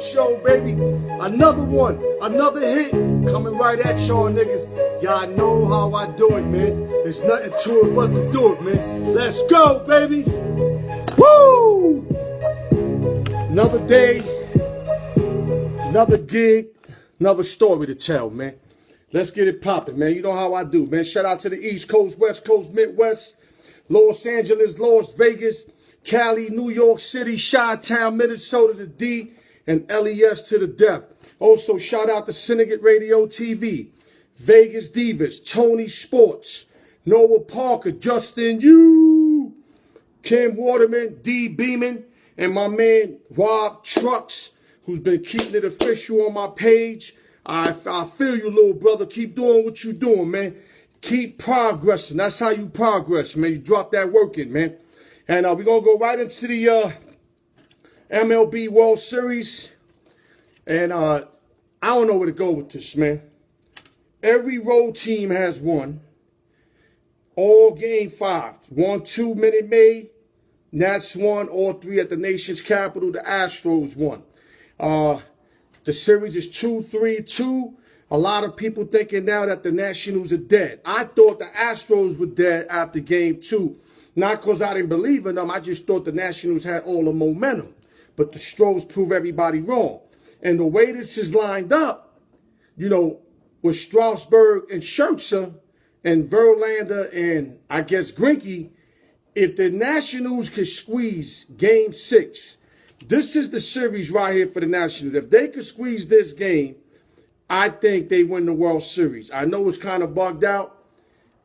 show, baby. Another one, another hit coming right at y'all niggas. Y'all know how I do it, man. There's nothing to it but to do it, man. Let's go, baby. Woo! Another day, another gig, another story to tell, man. Let's get it popping, man. You know how I do, man. Shout out to the East Coast, West Coast, Midwest, Los Angeles, Las Vegas, Cali, New York City, Chi-Town, Minnesota, the D, and LES to the death. Also, shout out to Syndicate Radio TV, Vegas Divas, Tony Sports, Noah Parker, Justin Yu, Kim Waterman, D Beeman, and my man Rob Trucks, who's been keeping it official on my page. I feel you, little brother. Keep doing what you're doing, man. Keep progressing. That's how you progress, man. You drop that work in, man. And we're going to go right into the MLB World Series. And I don't know where to go with this, man. Every road team has won. All game 5. 1-2 Minute Maid. Nats won. All 3 at the nation's capital. The Astros won. The series is 2-3-2. A lot of people thinking now that the Nationals are dead. I thought the Astros were dead after game 2. Not because I didn't believe in them. I just thought the Nationals had all the momentum. But the Stros prove everybody wrong. And the way this is lined up, you know, with Strasburg and Scherzer and Verlander and I guess Greinke, if the Nationals could squeeze game 6, this is the series right here for the Nationals. If they could squeeze this game, I think they win the World Series. I know it's kind of bugged out.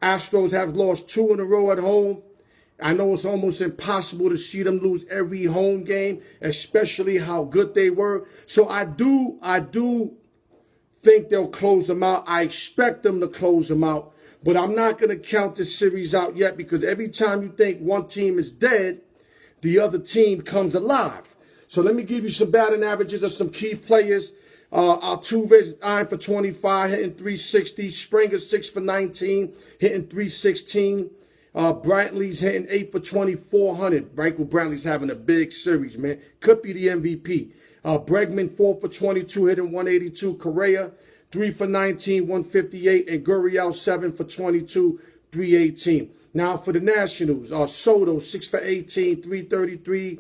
Astros have lost 2 in a row at home. I know it's almost impossible to see them lose every home game, especially how good they were. So I do think they'll close them out. I expect them to close them out. But I'm not going to count this series out yet because every time you think one team is dead, the other team comes alive. So let me give you some batting averages of some key players. Altuve 9 for 25, hitting 360. Springer 6 for 19, hitting 316. Brantley's hitting 8 for 2400. Michael Brantley's having a big series, man. Could be the MVP. Bregman 4 for 22, hitting 182. Correa 3 for 19, 158. And Gurriel 7 for 22, 318. Now for the Nationals, Soto 6 for 18, 333.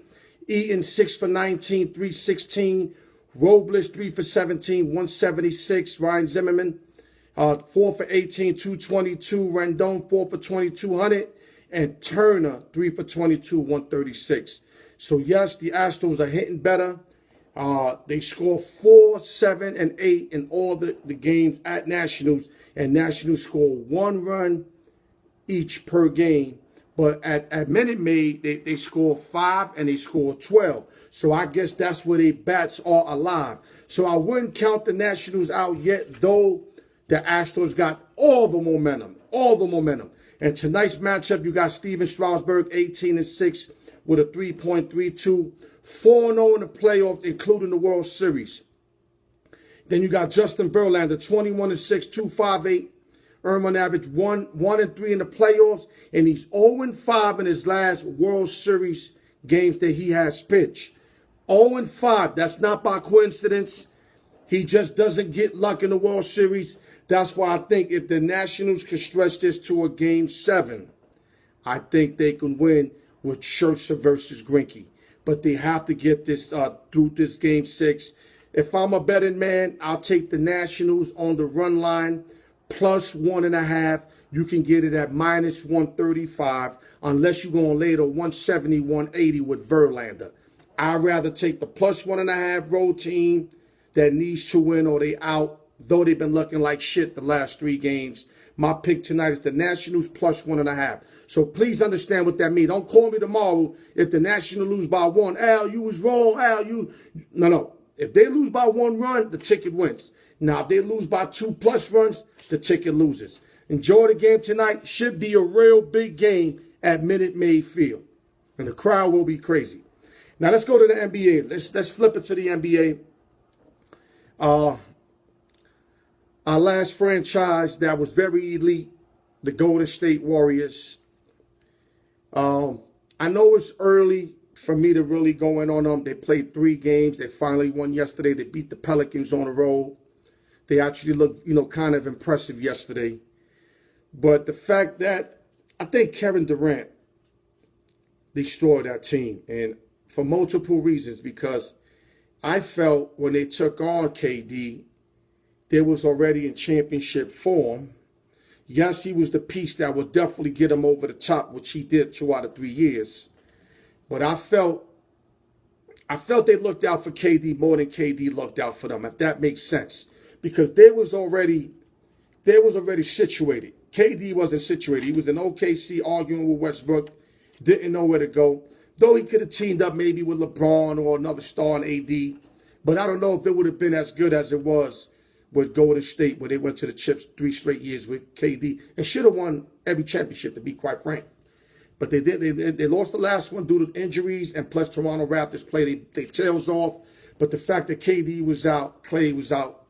Eaton 6 for 19, 316. Robles 3 for 17, 176. Ryan Zimmerman 4 for 18, 222. Rendon 4 for 2200. And Turner 3 for 22, 136. So yes, the Astros are hitting better. They score 4, 7, and 8 in all the games at Nationals. And Nationals score 1 run each per game. But at Minute Maid, they score 5 and they score 12. So I guess that's where their bats are alive. So I wouldn't count the Nationals out yet, though the Astros got all the momentum, all the momentum. And tonight's matchup, you got Steven Strasburg, 18-6 with a 3.32, 4-0 in the playoffs, including the World Series. Then you got Justin Verlander, 21-6, 258. Earned on average 1-3 in the playoffs, and he's 0-5 in his last World Series games that he has pitched. 0-5. That's not by coincidence. He just doesn't get luck in the World Series. That's why I think if the Nationals can stretch this to a game 7, I think they can win with Scherzer versus Greinke. But they have to get this through this game 6. If I'm a betting man, I'll take the Nationals on the run line. Plus 1.5, you can get it at minus 135, unless you're going to lay the 170, 180 with Verlander. I'd rather take the plus 1.5 road team that needs to win or they out, though they've been looking like shit the last 3 games. My pick tonight is the Nationals plus 1.5. So please understand what that means. Don't call me tomorrow if the Nationals lose by 1. Al, you was wrong. Al, you... No. If they lose by 1 run, the ticket wins. Now, if they lose by 2+ runs, the ticket loses. Enjoy the game tonight. Should be a real big game at Minute Maid Field. And the crowd will be crazy. Now, let's go to the NBA. Let's flip it to the NBA. Our last franchise that was very elite, the Golden State Warriors. I know it's early for me to really go in on them. They played 3 games. They finally won yesterday. They beat the Pelicans on the road. They actually looked, kind of impressive yesterday. But the fact that I think Kevin Durant destroyed that team, and for multiple reasons, because I felt when they took on KD, they was already in championship form. Yes, he was the piece that would definitely get him over the top, which he did 2 out of 3 years. But I felt they looked out for KD more than KD looked out for them, if that makes sense. Because they was already situated. KD wasn't situated. He was in OKC arguing with Westbrook, didn't know where to go. Though he could have teamed up maybe with LeBron or another star in AD. But I don't know if it would have been as good as it was with Golden State, where they went to the chips 3 straight years with KD and should have won every championship, to be quite frank. But they did. They lost the last one due to injuries, and plus Toronto Raptors played their tails off. But the fact that KD was out, Clay was out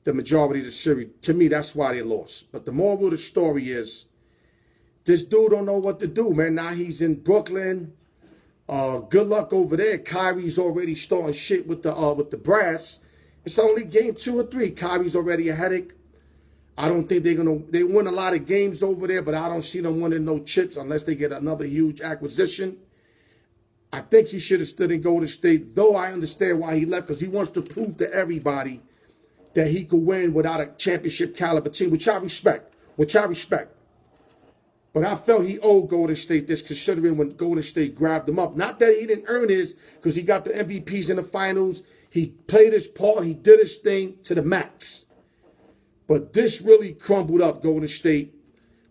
the majority of the series, to me, that's why they lost. But the moral of the story is, this dude don't know what to do, man. Now he's in Brooklyn. Good luck over there. Kyrie's already starting shit with the brass. It's only game 2 or 3. Kyrie's already a headache. I don't think they win a lot of games over there, but I don't see them winning no chips unless they get another huge acquisition. I think he should have stood in Golden State, though I understand why he left, because he wants to prove to everybody that he could win without a championship caliber team, which I respect. But I felt he owed Golden State this, considering when Golden State grabbed him up. Not that he didn't earn his, because he got the MVPs in the finals. He played his part. He did his thing to the max. But this really crumbled up Golden State.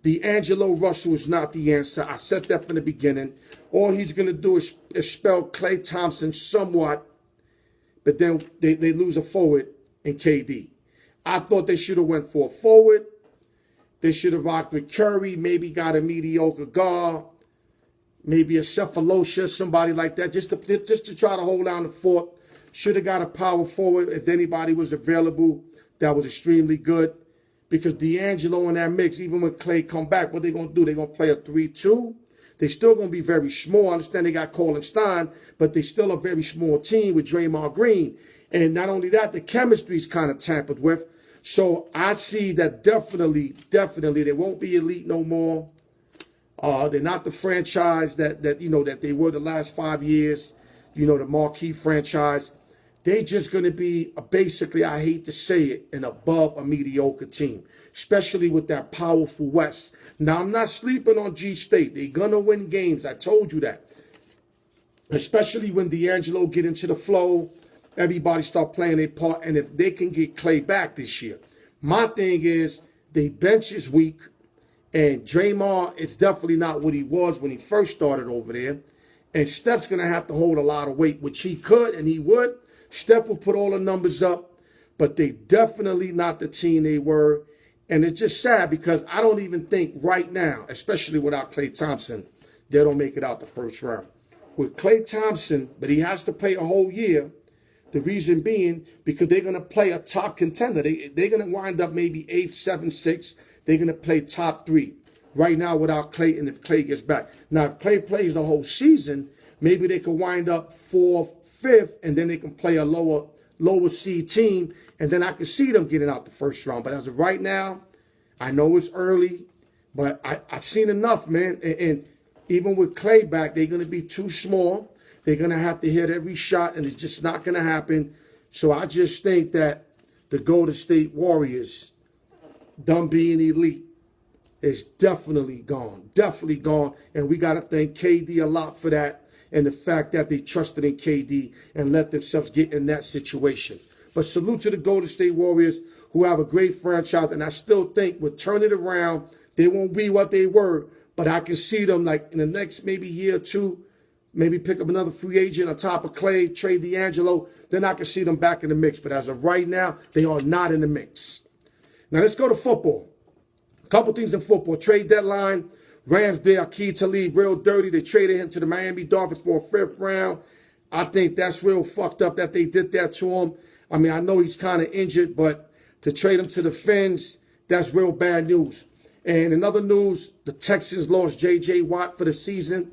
D'Angelo Russell is not the answer. I said that from the beginning. All he's going to do is spell Klay Thompson somewhat, but then they lose a forward in KD. I thought they should have went for a forward. They should have rocked with Curry, maybe got a mediocre guard, maybe a Cephalosha, somebody like that, just to try to hold down the fort. Should have got a power forward if anybody was available that was extremely good. Because D'Angelo in that mix, even when Klay come back, what they going to do? They're going to play a 3-2. They're still going to be very small. I understand they got Colin Stein, but they still a very small team with Draymond Green. And not only that, the chemistry's kind of tampered with. So I see that definitely, they won't be elite no more. They're not the franchise that they were the last 5 years, the marquee franchise. They're just going to be, basically, I hate to say it, an above a mediocre team, especially with that powerful West. Now, I'm not sleeping on G-State. They're going to win games. I told you that. Especially when D'Angelo get into the flow, everybody start playing their part, and if they can get Klay back this year. My thing is, the bench is weak, and Draymond is definitely not what he was when he first started over there. And Steph's going to have to hold a lot of weight, which he could and he would. Steph will put all the numbers up, but they definitely not the team they were. And it's just sad because I don't even think right now, especially without Klay Thompson, they don't make it out the first round. With Klay Thompson, but he has to play a whole year. The reason being because they're going to play a top contender. They're going to wind up maybe 8th, 7th, 6th. They're going to play top 3 right now without Klay, and if Klay gets back. Now, if Klay plays the whole season, maybe they could wind up 4th, 5th, and then they can play a lower seed team, and then I can see them getting out the first round. But as of right now, I know it's early, but I've seen enough, man. And even with Klay back, they're going to be too small. They're going to have to hit every shot, and it's just not going to happen. So I just think that the Golden State Warriors, them being elite, is definitely gone. Definitely gone. And we got to thank KD a lot for that, and the fact that they trusted in KD and let themselves get in that situation. But salute to the Golden State Warriors, who have a great franchise, and I still think will turn it around. They won't be what they were, but I can see them like in the next maybe year or two, maybe pick up another free agent on top of Klay, trade D'Angelo, then I can see them back in the mix. But as of right now, they are not in the mix. Now let's go to football. A couple things in football. Trade deadline. Rams did Aqib Talib real dirty. They traded him to the Miami Dolphins for a 5th round. I think that's real fucked up that they did that to him. I mean, I know he's kind of injured, but to trade him to the Fins, that's real bad news. And in other news, the Texans lost J.J. Watt for the season.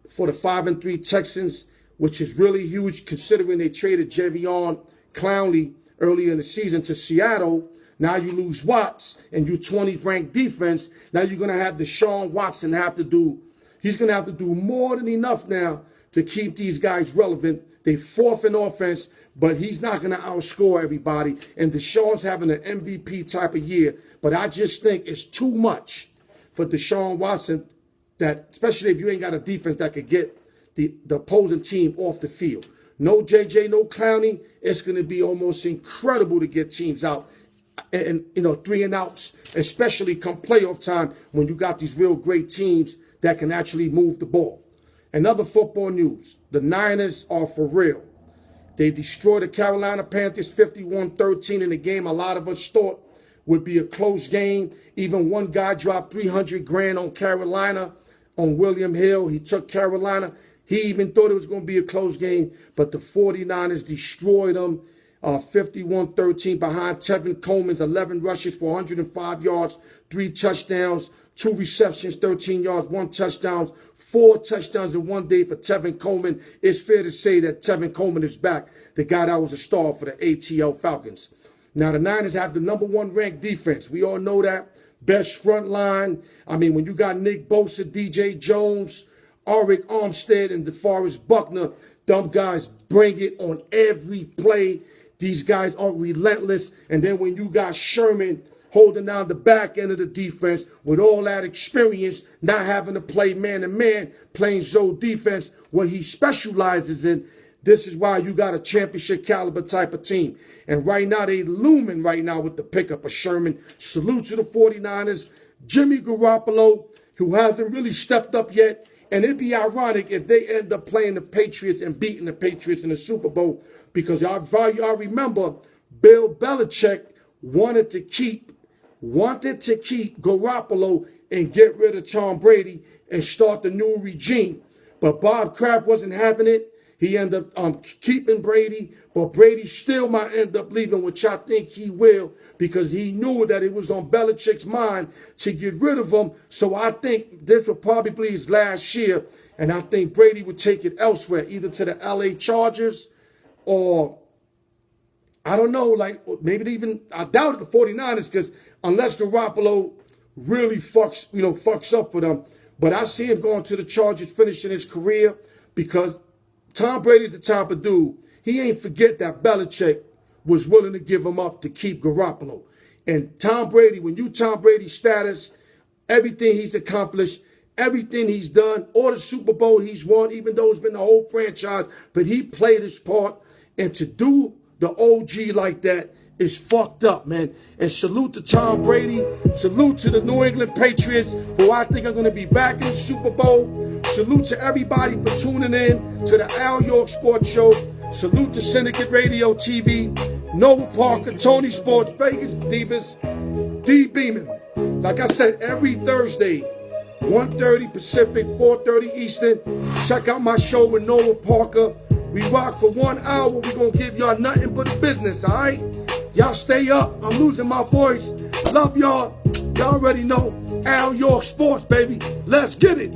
For the 5-3 Texans, which is really huge considering they traded Javion Clowney earlier in the season to Seattle. Now you lose Watts and you 20th ranked defense. Now you're going to have Deshaun Watson he's going to have to do more than enough now to keep these guys relevant. They fourth in offense, but he's not going to outscore everybody. And Deshaun's having an MVP type of year. But I just think it's too much for Deshaun Watson, that especially if you ain't got a defense that could get the opposing team off the field. No JJ, no Clowney. It's going to be almost incredible to get teams out and 3 and outs, especially come playoff time when you got these real great teams that can actually move the ball. And other football news, the Niners are for real. They destroyed the Carolina Panthers 51-13 in a game a lot of us thought would be a close game. Even one guy dropped $300,000 on Carolina, on William Hill. He took Carolina. He even thought it was going to be a close game, but the 49ers destroyed them 51-13 behind Tevin Coleman's 11 rushes for 105 yards, 3 touchdowns, 2 receptions, 13 yards, 1 touchdown, 4 touchdowns in one day for Tevin Coleman. It's fair to say that Tevin Coleman is back, the guy that was a star for the ATL Falcons. Now, the Niners have the #1 ranked defense. We all know that. Best front line. I mean, when you got Nick Bosa, DJ Jones, Arik Armstead, and DeForest Buckner, them guys bring it on every play. These guys are relentless. And then when you got Sherman holding down the back end of the defense with all that experience, not having to play man-to-man, playing zone defense, what he specializes in, this is why you got a championship caliber type of team. And right now, they looming right now with the pickup of Sherman. Salute to the 49ers. Jimmy Garoppolo, who hasn't really stepped up yet. And it'd be ironic if they end up playing the Patriots and beating the Patriots in the Super Bowl, because I remember Bill Belichick wanted to keep Garoppolo and get rid of Tom Brady and start the new regime. But Bob Kraft wasn't having it. He ended up keeping Brady, but Brady still might end up leaving, which I think he will, because he knew that it was on Belichick's mind to get rid of him. So I think this will probably be his last year, and I think Brady would take it elsewhere, either to the LA Chargers or, I don't know, like maybe even, I doubt it, the 49ers, because unless Garoppolo really fucks up for them. But I see him going to the Chargers, finishing his career, because Tom Brady's the type of dude, he ain't forget that Belichick was willing to give him up to keep Garoppolo. And Tom Brady, when you Tom Brady's status, everything he's accomplished, everything he's done, all the Super Bowl he's won, even though it's been the whole franchise, but he played his part. And to do the OG like that is fucked up, man. And salute to Tom Brady. Salute to the New England Patriots, who I think are going to be back in the Super Bowl. Salute to everybody for tuning in to the Alyork Sports Show. Salute to Syndicate Radio TV, Noah Parker, Tony Sports, Vegas Divas, D Beeman. Like I said, every Thursday, 1:30 Pacific, 4:30 Eastern. Check out my show with Noah Parker. We rock for 1 hour. We're going to give y'all nothing but business, all right? Y'all stay up. I'm losing my voice. Love y'all. Y'all already know Alyork Sports, baby. Let's get it.